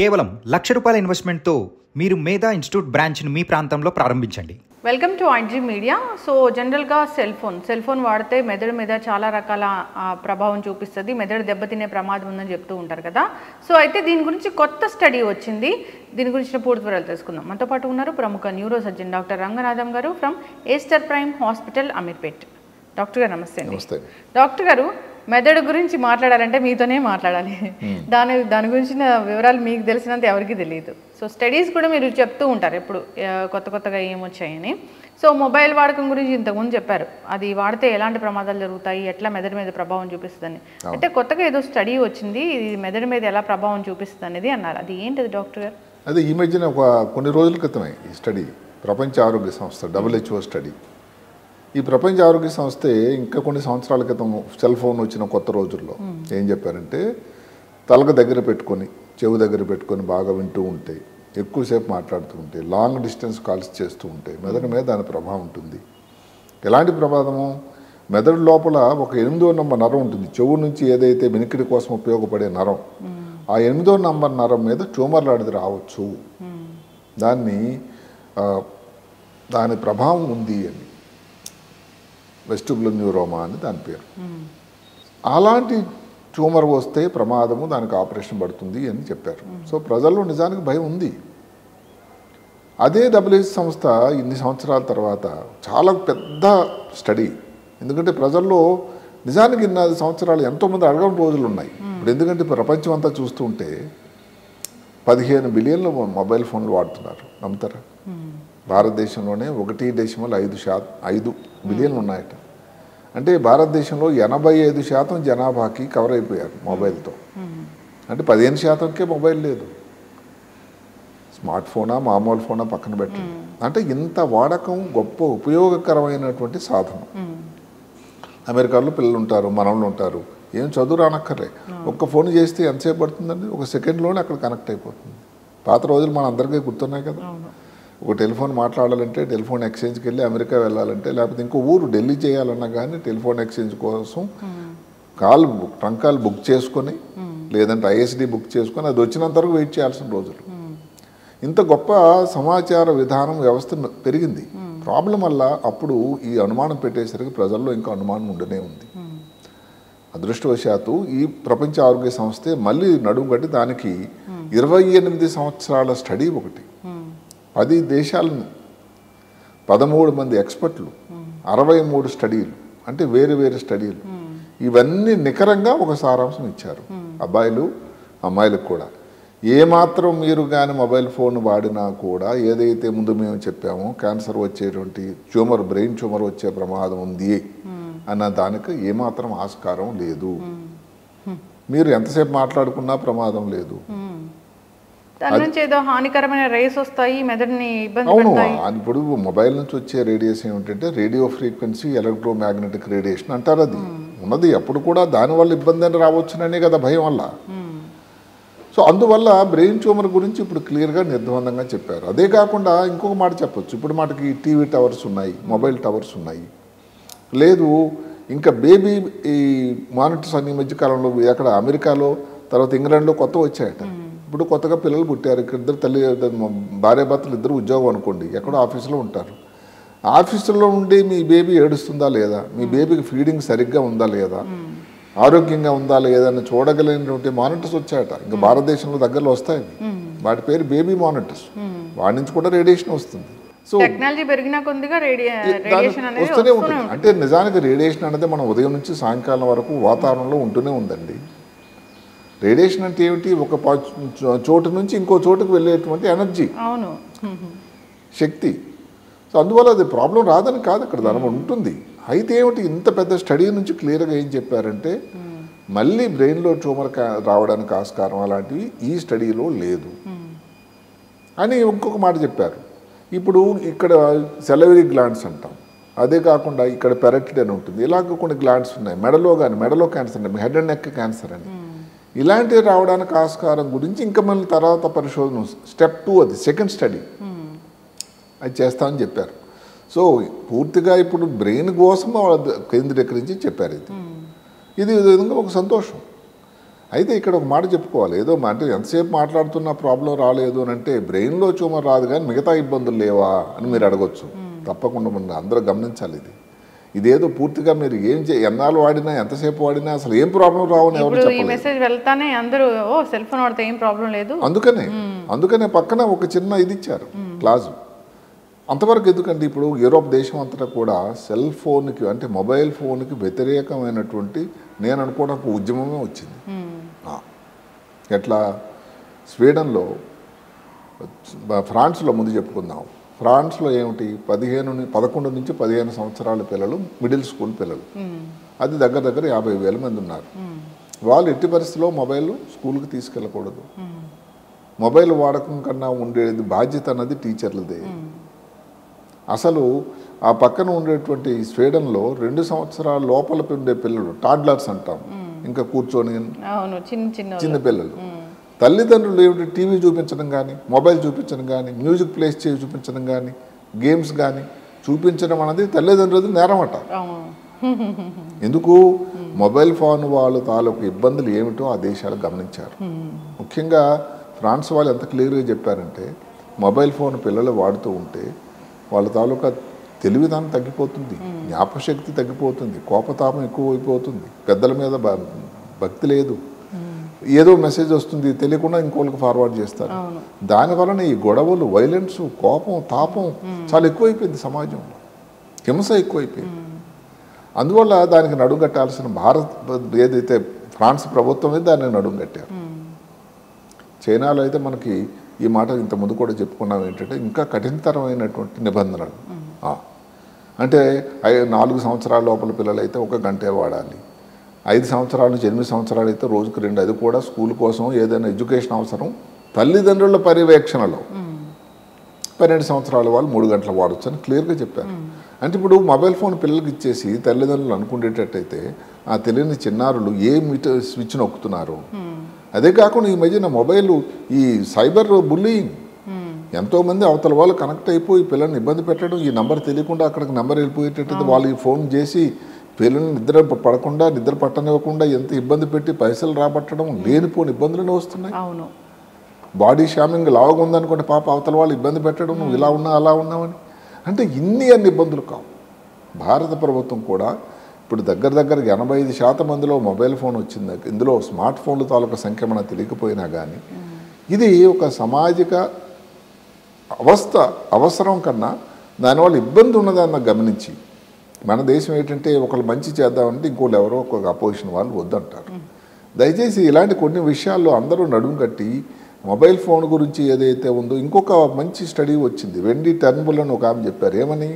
కేవలం ₹1,00,000 ఇన్వెస్ట్మెంట్తో మీరు మేధా ఇన్స్టిట్యూట్ బ్రాంచ్ను మీ ప్రాంతంలో ప్రారంభించండి. Welcome to IG media. So జనరల్గా సెల్ ఫోన్ వాడితే మెదడు మీద చాలా రకాల ప్రభావం చూపిస్తుంది, మెదడు దెబ్బతినే ప్రమాదం ఉందని చెప్తూ ఉంటారు కదా. సో అయితే దీని గురించి కొత్త స్టడీ వచ్చింది, దీని గురించిన పూర్తి వివరాలు తెలుసుకుందాం. మనతో పాటు ఉన్నారు ప్రముఖ న్యూరో సర్జన్ డాక్టర్ రంగనాథం గారు from Aster prime hospital, Ameerpet. Doctor గారు నమస్తే అండి. డాక్టర్ గారు, మెదడు గురించి మాట్లాడాలంటే మీతోనే మాట్లాడాలి. దాని గురించిన వివరాలు మీకు తెలిసినంత ఎవరికి తెలియదు. సో స్టడీస్ కూడా మీరు చెప్తూ ఉంటారు ఎప్పుడు కొత్తగా ఏమొచ్చాయని. సో మొబైల్ వాడకం గురించి ఇంతకుముందు చెప్పారు, అది వాడితే ఎలాంటి ప్రమాదాలు జరుగుతాయి, ఎట్లా మెదడు మీద ప్రభావం చూపిస్తుందని. అయితే కొత్తగా ఏదో స్టడీ వచ్చింది, ఇది మెదడు మీద ఎలా ప్రభావం చూపిస్తుంది అనేది అన్నారు. అది ఏంటిది డాక్టర్ గారు? అదే ఈ మధ్యన కొన్ని రోజుల క్రితమే ఈ స్టడీ, ప్రపంచ ఆరోగ్య సంస్థ WHO స్టడీ. ఈ ప్రపంచ ఆరోగ్య సంస్థ ఇంకా కొన్ని సంవత్సరాల క్రితం సెల్ ఫోన్ వచ్చిన కొత్త రోజుల్లో ఏం చెప్పారంటే, తలకు దగ్గర పెట్టుకొని చెవు దగ్గర పెట్టుకొని బాగా వింటూ ఉంటే, ఎక్కువసేపు మాట్లాడుతూ ఉంటే, లాంగ్ డిస్టెన్స్ కాల్స్ చేస్తూ ఉంటే మెదడు మీద దాని ప్రభావం ఉంటుంది. ఎలాంటి ప్రమాదము? మెదడు లోపల ఒక 8వ నంబర్ నరం ఉంటుంది, చెవు నుంచి ఏదైతే వినికిడి కోసం ఉపయోగపడే నరం, ఆ 8వ నంబర్ నరం మీద ట్యూమర్ లాంటిది రావచ్చు. దాని ప్రభావం ఉంది అని, వెస్టిబులర్ న్యూరోమా అని దాని పేరు. అలాంటి ట్యూమర్ వస్తే ప్రమాదము, దానికి ఆపరేషన్ పడుతుంది అని చెప్పారు. సో ప్రజల్లో నిజానికి భయం ఉంది. అదే WHO సంస్థ ఇన్ని సంవత్సరాల తర్వాత చాలా పెద్ద స్టడీ, ఎందుకంటే ప్రజల్లో నిజానికి ఇన్ని సంవత్సరాలు ఎంతోమంది అడగని రోజులు ఉన్నాయి. ఇప్పుడు ఎందుకంటే ప్రపంచం అంతా చూస్తూ ఉంటే 15 బిలియన్లు మొబైల్ ఫోన్లు వాడుతున్నారు. నమ్ముతారా? భారతదేశంలోనే 1.5 బిలియన్లు ఉన్నాయట. అంటే భారతదేశంలో 85% జనాభాకి కవర్ అయిపోయారు మొబైల్తో. అంటే 15%కే మొబైల్ లేదు. స్మార్ట్ ఫోనా మామూలు ఫోనా పక్కన పెట్టండి, అంటే ఇంత వాడకం గొప్ప ఉపయోగకరమైనటువంటి సాధనం. అమెరికాలో పిల్లలు ఉంటారు, మనవళ్ళు ఉంటారు, ఏం చదువు రానక్కర్లే, ఒక్క ఫోన్ చేస్తే ఎంతసేపు పడుతుందండి? ఒక సెకండ్లోనే అక్కడ కనెక్ట్ అయిపోతుంది. పాత రోజులు మన అందరికీ గుర్తున్నాయి కదా. ఒక టెలిఫోన్ మాట్లాడాలంటే టెలిఫోన్ ఎక్స్చేంజ్కి వెళ్ళి అమెరికా వెళ్ళాలంటే, లేకపోతే ఇంకో ఊరు ఢిల్లీ చేయాలన్నా కానీ టెలిఫోన్ ఎక్స్చేంజ్ కోసం ట్రంక్ కాల్ బుక్ చేసుకొని, లేదంటే ISD బుక్ చేసుకొని అది వచ్చినంత వరకు వెయిట్ చేయాల్సిన రోజులు. ఇంత గొప్ప సమాచార విధానం వ్యవస్థ పెరిగింది. ప్రాబ్లం వల్ల అప్పుడు ఈ అనుమానం పెట్టేసరికి ప్రజల్లో ఇంకా అనుమానం ఉండనే ఉంది. అదృష్టవశాత్తు ఈ ప్రపంచ ఆరోగ్య సంస్థ మళ్ళీ నడుము కట్టి దానికి 28 సంవత్సరాల స్టడీ ఒకటి, 10 దేశాలను 13 మంది ఎక్స్పర్ట్లు, 63 స్టడీలు, అంటే వేరు స్టడీలు, ఇవన్నీ నికరంగా ఒక సారాంశం ఇచ్చారు. అబ్బాయిలు అమ్మాయిలకు కూడా ఏమాత్రం మీరు కానీ మొబైల్ ఫోన్ వాడినా కూడా ఏదైతే ముందు మేము చెప్పామో క్యాన్సర్ వచ్చేటువంటి ట్యూమర్, బ్రెయిన్ ట్యూమర్ వచ్చే ప్రమాదం ఉంది అన్న దానికి ఏమాత్రం ఆస్కారం లేదు. మీరు ఎంతసేపు మాట్లాడుకున్నా ప్రమాదం లేదు. హానికరమైన రేస్ వస్తాయి, మెదడుని ఇబ్బంది. అవును, ఇప్పుడు మొబైల్ నుంచి వచ్చే రేడియేషన్ ఏమిటంటే రేడియో ఫ్రీక్వెన్సీ ఎలక్ట్రోమాగ్నెటిక్ రేడియేషన్ అంటారు. అది ఉన్నది, అప్పుడు కూడా దానివల్ల ఇబ్బంది అని రావచ్చుననే కదా భయం వల్ల. సో అందువల్ల బ్రెయిన్ ట్యూమర్ గురించి ఇప్పుడు క్లియర్గా నిర్ద్వందంగా చెప్పారు. అదే కాకుండా ఇంకొక మాట చెప్పొచ్చు, ఇప్పుడు మనకి టీవీ టవర్స్ ఉన్నాయి, మొబైల్ టవర్స్ ఉన్నాయి, లేదు ఇంకా బేబీ ఈ మానిటర్స్ అన్ని మధ్య కాలంలో అక్కడ అమెరికాలో, తర్వాత ఇంగ్లాండ్లో కొత్త వచ్చాయట. ఇప్పుడు కొత్తగా పిల్లలు పుట్టారు, భార్యాభర్తలు ఇద్దరు ఉద్యోగం అనుకోండి, ఎక్కడో ఆఫీసులో ఉంటారు. ఆఫీసులో ఉండి మీ బేబీ ఏడుస్తుందా లేదా, మీ బేబీకి ఫీడింగ్ సరిగ్గా ఉందా లేదా, ఆరోగ్యంగా ఉందా లేదా అని చూడగలిగినటువంటి మానిటర్స్ వచ్చాయట. ఇంకా భారతదేశంలో దగ్గరలో వస్తాయి, వాటి పేరు బేబీ మానిటర్స్. వాటి నుంచి కూడా రేడియేషన్ వస్తుంది. సో టెక్నాలజీ పెరిగినా కొద్దిగా వస్తూనే ఉంటుంది. అంటే నిజానికి రేడియేషన్ అనేది మనం ఉదయం నుంచి సాయంకాలం వరకు వాతావరణంలో ఉంటూనే ఉందండి. రేడియేషన్ అంటే ఏమిటి? ఒక చోటు నుంచి ఇంకో చోటుకు వెళ్ళేటువంటి ఎనర్జీ, శక్తి. సో అందువల్ల అది ప్రాబ్లం రాదని కాదు, అక్కడ దాని ఉంటుంది. అయితే ఏమిటి, ఇంత పెద్ద స్టడీ నుంచి క్లియర్గా ఏం చెప్పారంటే, మళ్ళీ బ్రెయిన్లో ట్యూమర్ రావడానికి ఆస్కారం అలాంటివి ఈ స్టడీలో లేదు అని ఇంకొక మాట చెప్పారు. ఇప్పుడు ఇక్కడ సెలవరీ గ్లాండ్స్ అంటాం, అదే కాకుండా ఇక్కడ పెరటిడ్ అని ఉంటుంది, ఇలాగ కొన్ని గ్లాండ్స్ ఉన్నాయి. మెడలో క్యాన్సర్ అంటే హెడ్ అండ్ నెక్ క్యాన్సర్ అని, ఇలాంటివి రావడానికి ఆస్కారం గురించి ఇంకా మళ్ళీ తర్వాత పరిశోధన స్టెప్ 2, అది సెకండ్ స్టడీ, అది చేస్తామని చెప్పారు. సో పూర్తిగా ఇప్పుడు బ్రెయిన్ కోసం కేంద్రీకరించి చెప్పారు. ఇది విధంగా ఒక సంతోషం. అయితే ఇక్కడ ఒక మాట చెప్పుకోవాలి, ఏదో అంటే ఎంతసేపు మాట్లాడుతున్న ప్రాబ్లం రాలేదు అని అంటే బ్రెయిన్లో ట్యూమర్ రాదు కానీ మిగతా ఇబ్బందులు లేవా అని మీరు అడగొచ్చు. తప్పకుండా మనం అందరూ గమనించాలి. ఇదేదో పూర్తిగా మీరు ఎన్నాళ్ళు వాడినా ఎంతసేపు వాడినా అసలు ఏం ప్రాబ్లం రావని ఎవరు చెప్పలేదు. మెసేజ్ వెళ్తానే అందరూ సెల్ ఫోన్ వాడితే ఏం ప్రాబ్లం లేదు. అందుకనే పక్కన ఒక చిన్న ఇది ఇచ్చారు క్లాసు. అంతవరకు ఎందుకండి, ఇప్పుడు యూరోప్ దేశం అంతటా కూడా సెల్ ఫోన్కి అంటే మొబైల్ ఫోన్కి వ్యతిరేకమైనటువంటి నేను అనుకోవడానికి ఉద్యమమే వచ్చింది. ఎట్లా స్వీడన్లో, ఫ్రాన్స్లో ముందు చెప్పుకుందాం. ఫ్రాన్స్లో ఏమిటి 11 నుంచి 15 సంవత్సరాల పిల్లలు, మిడిల్ స్కూల్ పిల్లలు, అది దగ్గర 50,000 మంది ఉన్నారు. వాళ్ళు ఎట్టి పరిస్థితిలో మొబైల్ స్కూల్కి తీసుకెళ్ళకూడదు. మొబైల్ వాడకం కన్నా ఉండేది బాధ్యత అన్నది టీచర్లదే. అసలు ఆ పక్కన ఉండేటువంటి స్వీడన్లో 2 సంవత్సరాల లోపల ఉండే పిల్లలు, టాడ్లర్స్ అంటాం, ఇంకా కూర్చొని చిన్న పిల్లలు, తల్లిదండ్రులు ఏమిటి టీవీ చూపించడం కానీ, మొబైల్ చూపించడం కానీ, మ్యూజిక్ ప్లేస్ చేసి చూపించడం కానీ, గేమ్స్ కానీ చూపించడం అనేది తల్లిదండ్రులది నేరమట. ఎందుకు? మొబైల్ ఫోన్ వాళ్ళ తాలూకు ఇబ్బందులు ఏమిటో ఆ దేశాలు గమనించారు. ముఖ్యంగా ఫ్రాన్స్ వాళ్ళు ఎంత క్లియర్గా చెప్పారంటే, మొబైల్ ఫోన్ పిల్లలు వాడుతూ ఉంటే వాళ్ళ తాలూకా తెలివిదానం తగ్గిపోతుంది, జ్ఞాపశక్తి తగ్గిపోతుంది, కోపతాపం ఎక్కువైపోతుంది, పెద్దల మీద భక్తి లేదు, ఏదో మెసేజ్ వస్తుంది తెలియకుండా ఇంకోళ్ళకి ఫార్వర్డ్ చేస్తారు. దానివలన ఈ గొడవలు, వైలెన్స్, కోపం, తాపం చాలా ఎక్కువైపోయింది సమాజంలో, హింస ఎక్కువైపోయింది. అందువల్ల దానికి నడుంగట్టాల్సిన ఏదైతే ఫ్రాన్స్ ప్రభుత్వమే దానికి నడుంగట్టారు. చైనాలో అయితే మనకి ఈ మాట ఇంతకుముందు కూడా చెప్పుకున్నాం, ఏంటంటే ఇంకా కఠినతరమైనటువంటి నిబంధనలు. అంటే 4 సంవత్సరాల లోపల పిల్లలు అయితే 1 గంటే వాడాలి, 5 సంవత్సరాల నుంచి 8 సంవత్సరాలు అయితే రోజుకు 2, అది కూడా స్కూల్ కోసం ఏదైనా ఎడ్యుకేషన్ అవసరం, తల్లిదండ్రుల పర్యవేక్షణలో 12 సంవత్సరాల వాళ్ళు 3 గంటలు వాడచ్చు అని క్లియర్గా చెప్పారు. అంటే ఇప్పుడు మొబైల్ ఫోన్ పిల్లలకి ఇచ్చేసి తల్లిదండ్రులు అనుకునేటట్టయితే ఆ తెలియని చిన్నారులు ఏ మీటర్ స్విచ్ నొక్కుతున్నారు. అదే కాకుండా ఈ మధ్యన మొబైల్ ఈ సైబర్ బుల్లింగ్, ఎంతోమంది అవతల వాళ్ళు కనెక్ట్ అయిపోయి పిల్లల్ని ఇబ్బంది పెట్టడం, ఈ నెంబర్ తెలియకుండా అక్కడికి నెంబర్ వెళ్ళిపోయేటట్టు వాళ్ళకి ఫోన్ చేసి పిల్లల్ని నిద్ర పట్టనివ్వకుండా ఎంత ఇబ్బంది పెట్టి పైసలు రాబట్టడం, లేనిపోని ఇబ్బందులు వస్తున్నాయి. బాడీ షామింగ్ లావుగా ఉందనుకోండి పాప, అవతల వాళ్ళు ఇబ్బంది పెట్టడం, నువ్వు ఇలా ఉన్నా అలా ఉన్నావని. అంటే అన్ని ఇబ్బందులు కావు. భారత ప్రభుత్వం కూడా ఇప్పుడు దగ్గర 85% మందిలో మొబైల్ ఫోన్ వచ్చింది. ఇందులో స్మార్ట్ ఫోన్ల తాలూకా సంఖ్య మనకు తెలియకపోయినా కానీ ఇది ఒక సామాజిక అవసరం కన్నా దానివల్ల ఇబ్బంది ఉన్నదాన్న గమనించి, మన దేశం ఏంటంటే ఒకళ్ళు మంచి చేద్దామంటే ఇంకోళ్ళు ఎవరో ఒక అపోజిషన్ వాళ్ళు వద్దంటారు. దయచేసి ఇలాంటి కొన్ని విషయాల్లో అందరూ నడుము కట్టి మొబైల్ ఫోన్ గురించి ఏదైతే ఉందో, ఇంకొక మంచి స్టడీ వచ్చింది, వెండీ టర్న్బుల్ అని ఒక ఆమె చెప్పారు. ఏమని?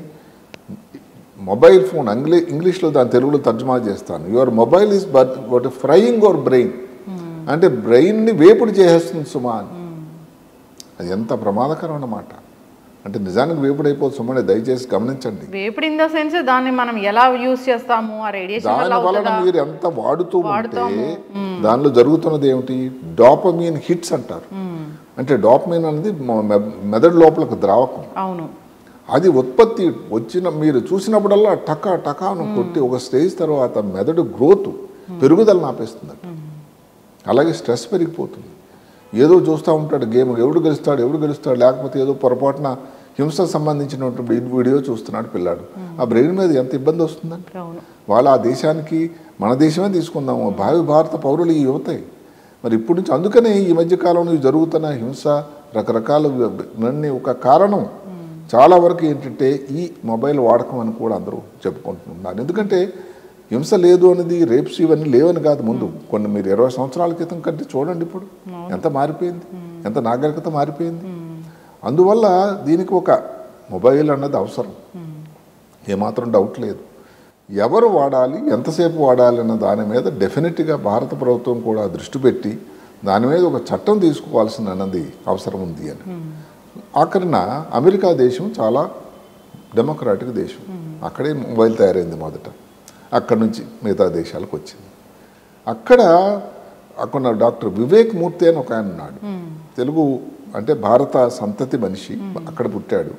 మొబైల్ ఫోన్ ఇంగ్లీష్లో దాని తెలుగులో తర్జుమా చేస్తాను. Your mobile is but frying your brain, అంటే బ్రెయిన్ని వేపుడు చేసేస్తుంది సుమా అని. అది ఎంత ప్రమాదకరం అన్నమాట. అంటే నిజానికి వేపుడు అయిపోతుంది సుమా, దయచేసి గమనించండి. వేపుడు ఇన్ ద సెన్స్ దాన్ని మనం ఎలా యూస్ చేస్తాము, ఆ రేడియేషన్ దానివలన మీరు ఎంత వాడుతూ ఉంటే దానిలో జరుగుతున్నది ఏమిటి? డోపమీన్ హిట్స్ అంటారు. అంటే డోపమీన్ అనేది మెదడు లోపలకు ద్రావకం. అవును, అది ఉత్పత్తి వచ్చిన మీరు చూసినప్పుడల్లా టకాను కొట్టి ఒక స్టేజ్ తర్వాత మెదడు గ్రోత్ పెరుగుదలను ఆపేస్తుంది. అలాగే స్ట్రెస్ పెరిగిపోతుంది. ఏదో చూస్తూ ఉంటాడు గేమ్, ఎవడు గెలుస్తాడు, లేకపోతే ఏదో పొరపాటున హింసకు సంబంధించినటువంటి వీడియో చూస్తున్నాడు పిల్లాడు. ఆ బ్రెయిన్ మీద ఎంత ఇబ్బంది వస్తుందండి. వాళ్ళు ఆ దేశానికి, మన దేశమే తీసుకుందాము, భావి భారత పౌరులు ఈ యువతే. మరి ఇప్పటి నుంచి అందుకనే ఈ మధ్యకాలంలో జరుగుతున్న హింస రకరకాల ఒక కారణం చాలా వరకు ఏంటంటే ఈ మొబైల్ వాడకం అని కూడా అందరూ చెప్పుకుంటున్నారు. ఎందుకంటే హింస లేదు అనేది, రేప్స్ ఇవన్నీ లేవని కాదు. ముందు కొన్ని మీరు 20 సంవత్సరాల క్రితం కంటే చూడండి ఇప్పుడు ఎంత మారిపోయింది, ఎంత నాగరికత మారిపోయింది. అందువల్ల దీనికి ఒక మొబైల్ అన్నది అవసరం, ఏమాత్రం డౌట్ లేదు. ఎవరు వాడాలి, ఎంతసేపు వాడాలి అన్న దాని మీద డెఫినెట్గా భారత ప్రభుత్వం కూడా దృష్టి పెట్టి దాని మీద ఒక చట్టం తీసుకోవాల్సిన అన్నది అవసరం ఉంది అని. ఆఖరిన అమెరికా దేశం చాలా డెమోక్రాటిక్ దేశం, అక్కడే మొబైల్ తయారైంది మొదట, అక్కడి నుంచి మిగతా దేశాలకు వచ్చింది. అక్కడ డాక్టర్ వివేక్ మూర్తి అని ఒక ఆయన ఉన్నాడు, తెలుగు అంటే భారత సంతతి మనిషి, అక్కడ పుట్టాడు.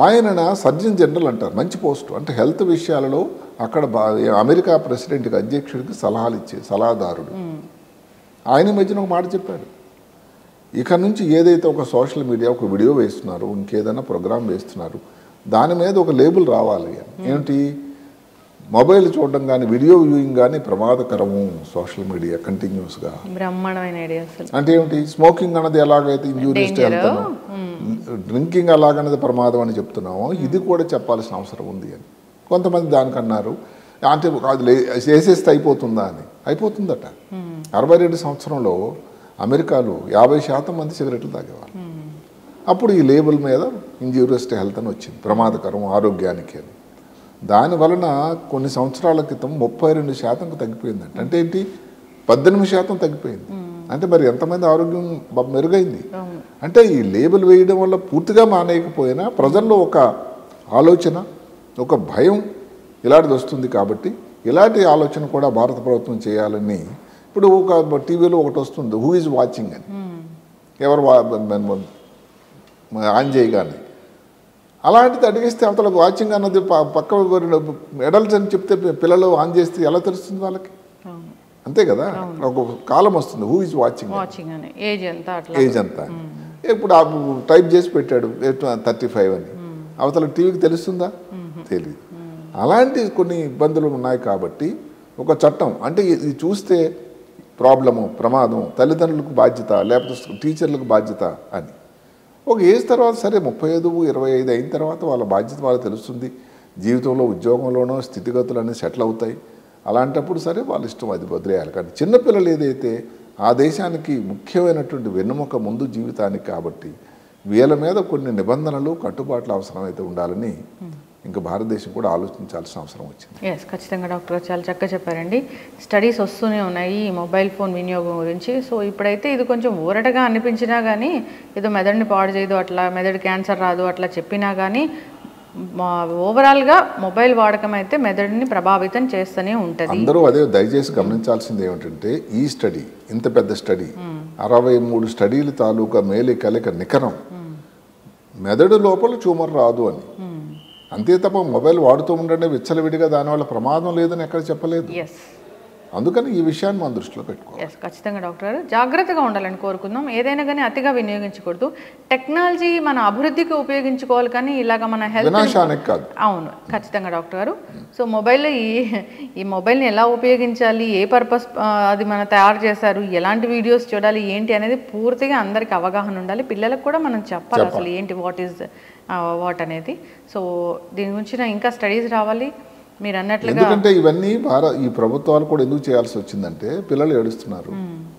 ఆయన సర్జన్ జనరల్ అంటారు, మంచి పోస్టు. అంటే హెల్త్ విషయాలలో అక్కడ అమెరికా ప్రెసిడెంట్కి, అధ్యక్షుడికి సలహాలు ఇచ్చే సలహాదారుడు. ఆయన మధ్యన ఒక మాట చెప్పాడు, ఇక నుంచి ఏదైతే ఒక సోషల్ మీడియా ఒక వీడియో వేస్తున్నారు, ఇంకేదైనా ప్రోగ్రామ్ వేస్తున్నారు, దాని మీద ఒక లేబుల్ రావాలి. ఏమిటి, మొబైల్ చూడడం కానీ వీడియో వ్యూయింగ్ కానీ ప్రమాదకరము సోషల్ మీడియా కంటిన్యూస్గా. బ్రహ్మాండమైన ఐడియా అసలు. అంటే ఏమిటి, స్మోకింగ్ అన్నది ఎలాగైతే ఇంజూరియస్ టు హెల్త్, డ్రింకింగ్ అలాగన్నది ప్రమాదం అని చెప్తున్నామో ఇది కూడా చెప్పాల్సిన అవసరం ఉంది అని కొంతమంది దానికి అన్నారు. అంటే అది చేసేస్తే అయిపోతుందా అని. అయిపోతుందట. 62 సంవత్సరంలో అమెరికాలో 50% మంది సిగరెట్లు తాగేవాళ్ళు. అప్పుడు ఈ లేబుల్ మీద ఇంజూరియస్ టు హెల్త్ అని వచ్చింది, ప్రమాదకరం ఆరోగ్యానికి అని. దాని వలన కొన్ని సంవత్సరాల క్రితం 32% తగ్గిపోయిందంట. అంటే ఏంటి, 18% తగ్గిపోయింది. అంటే మరి ఎంతమంది ఆరోగ్యం మెరుగైంది. అంటే ఈ లేబుల్ వేయడం వల్ల పూర్తిగా మానేయకపోయినా ప్రజల్లో ఒక ఆలోచన, ఒక భయం ఇలాంటిది వస్తుంది. కాబట్టి ఇలాంటి ఆలోచన కూడా భారత ప్రభుత్వం చేయాలని. ఇప్పుడు ఒక టీవీలో ఒకటి వస్తుంది, హూ ఈజ్ వాచింగ్ అని, ఎవరు ఆన్ చేయగానే. అలాంటిది అడిగిస్తే అవతల వాచింగ్ అన్నది పక్క ఎడల్ట్స్ అని చెప్తే పిల్లలు ఆన్ చేస్తే ఎలా తెలుస్తుంది వాళ్ళకి? అంతే కదా. ఒక కాలం వస్తుంది, హూ ఈజ్ వాచింగ్, ఏజ్ అంతా. ఇప్పుడు టైప్ చేసి పెట్టాడు 35 అని, అవతల టీవీకి తెలుస్తుందా? తెలియదు. అలాంటి కొన్ని ఇబ్బందులు ఉన్నాయి. కాబట్టి ఒక చట్టం అంటే ఇది చూస్తే ప్రాబ్లము, ప్రమాదం, తల్లిదండ్రులకు బాధ్యత, లేకపోతే టీచర్లకు బాధ్యత అని. ఒక ఏజ్ తర్వాత సరే 35, 25 అయిన తర్వాత వాళ్ళ బాధ్యత వాళ్ళకి తెలుస్తుంది. జీవితంలో ఉద్యోగంలోనో స్థితిగతులు అన్నీ సెటిల్ అవుతాయి. అలాంటప్పుడు సరే వాళ్ళ ఇష్టం, అది వదిలేయాలి. కానీ చిన్నపిల్లలు ఏదైతే ఆ దేశానికి ముఖ్యమైనటువంటి వెన్నెముక ముందు జీవితానికి, కాబట్టి వీళ్ళ మీద కొన్ని నిబంధనలు కట్టుబాట్లు అవసరమైతే ఉండాలని ఇంకా భారతదేశం కూడా ఆలోచించాల్సిన అవసరం వచ్చింది. ఖచ్చితంగా డాక్టర్ గారు చాలా చక్కగా చెప్పారండి. స్టడీస్ వస్తూనే ఉన్నాయి ఈ మొబైల్ ఫోన్ వినియోగం గురించి. సో ఇప్పుడైతే ఇది కొంచెం ఊరటగా అనిపించినా కానీ, ఏదో మెదడుని పాడు చేయదు, అట్లా మెదడు క్యాన్సర్ రాదు అట్లా చెప్పినా కానీ, ఓవరాల్గా మొబైల్ వాడకం అయితే మెదడుని ప్రభావితం చేస్తూనే ఉంటుంది. అందరూ అదే దయచేసి గమనించాల్సింది ఏమిటంటే, ఈ స్టడీ ఇంత పెద్ద స్టడీ 63 స్టడీలు తాలూకా మేలి కలిక నికరం మెదడు లోపల ట్యూమర్ రాదు అని. అంతే తప్ప మొబైల్ వాడుతూ ఉండండి విచ్చలవిడిగా దానివల్ల ప్రమాదం లేదని ఎక్కడ చెప్పలేదు. అందుకని ఈ విషయాన్ని మనం దృష్టిలో పెట్టుకోవాలి. ఖచ్చితంగా డాక్టర్ గారు జాగ్రత్తగా ఉండాలని కోరుకుందాం. ఏదైనా కానీ అతిగా వినియోగించకూడదు. టెక్నాలజీ మన అభివృద్ధికి ఉపయోగించుకోవాలి, కానీ ఇలాగ మన హెల్త్ వినాశానికి కాదు. అవును, ఖచ్చితంగా డాక్టర్ గారు. సో మొబైల్లో ఈ మొబైల్ని ఎలా ఉపయోగించాలి, ఏ పర్పస్ అది మన తయారు చేశారు, ఎలాంటి వీడియోస్ చూడాలి ఏంటి అనేది పూర్తిగా అందరికి అవగాహన ఉండాలి. పిల్లలకు కూడా మనం చెప్పాలి అసలు ఏంటి, వాట్ అనేది. సో దీని గురించి ఇంకా స్టడీస్ రావాలి మీరు అన్నట్లుగా. ఎందుకంటే ఇవన్నీ ఈ ప్రభుత్వాలు కూడా ఎందుకు చేయాల్సి వచ్చిందంటే, పిల్లలు ఏడుస్తున్నారు,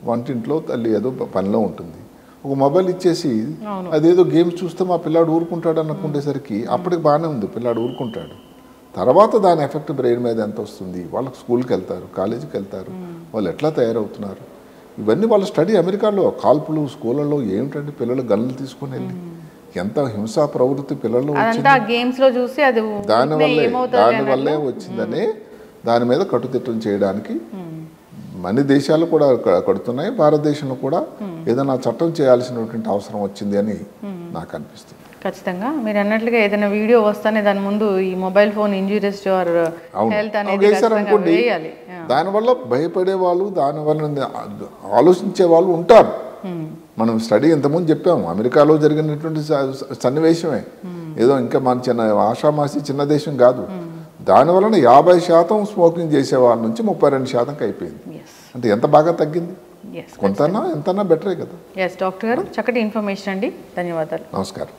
వంటింట్లో తల్లి ఏదో పనిలో ఉంటుంది, ఒక మొబైల్ ఇచ్చేసి అదేదో గేమ్స్ చూస్తే మా పిల్లాడు ఊరుకుంటాడు అనుకుంటేసరికి అప్పటికి బాగానే ఉంది, పిల్లాడు ఊరుకుంటాడు. తర్వాత దాని ఎఫెక్ట్ బ్రెయిన్ మీద ఎంత వస్తుంది, వాళ్ళకి స్కూల్కి వెళ్తారు, కాలేజీకి వెళ్తారు, వాళ్ళు ఎట్లా తయారవుతున్నారు, ఇవన్నీ వాళ్ళ స్టడీ. అమెరికాలో కాల్పులు స్కూళ్ళలో ఏమిటంటే పిల్లలు గన్నులు తీసుకొని వెళ్ళి ఎంత హింసా ప్రవృత్తి పిల్లల్లో దానివల్లే వచ్చిందని దాని మీద కట్టుదిట్టం చేయడానికి అన్ని దేశాలు కూడా కడుతున్నాయి. భారతదేశంలో కూడా ఏదైనా చట్టం చేయాల్సినటువంటి అవసరం వచ్చింది అని నాకు అనిపిస్తుంది. ఖచ్చితంగా మీరు అన్నట్లుగా ఏదైనా వీడియో వస్తానే దాని ముందు ఈ mobile phone injurious to our health అనేది వేయాలి. దానివల్ల భయపడే వాళ్ళు, దానివల్ల ఆలోచించే వాళ్ళు ఉంటారు. మనం స్టడీ ఇంతకుముందు చెప్పాము, అమెరికాలో జరిగినటువంటి సన్నివేశమే, ఏదో ఇంకా మన చిన్న ఆషామాసి చిన్న దేశం కాదు. దానివలన 50% స్మోకింగ్ చేసే వాళ్ళ నుంచి 32%కి అయిపోయింది. అంటే ఎంత బాగా తగ్గింది, కొంతన్నా ఎంతన్నా బెటరే కదా. డాక్టర్ గారు చక్కటి ఇన్ఫర్మేషన్ అండి, ధన్యవాదాలు. నమస్కారం.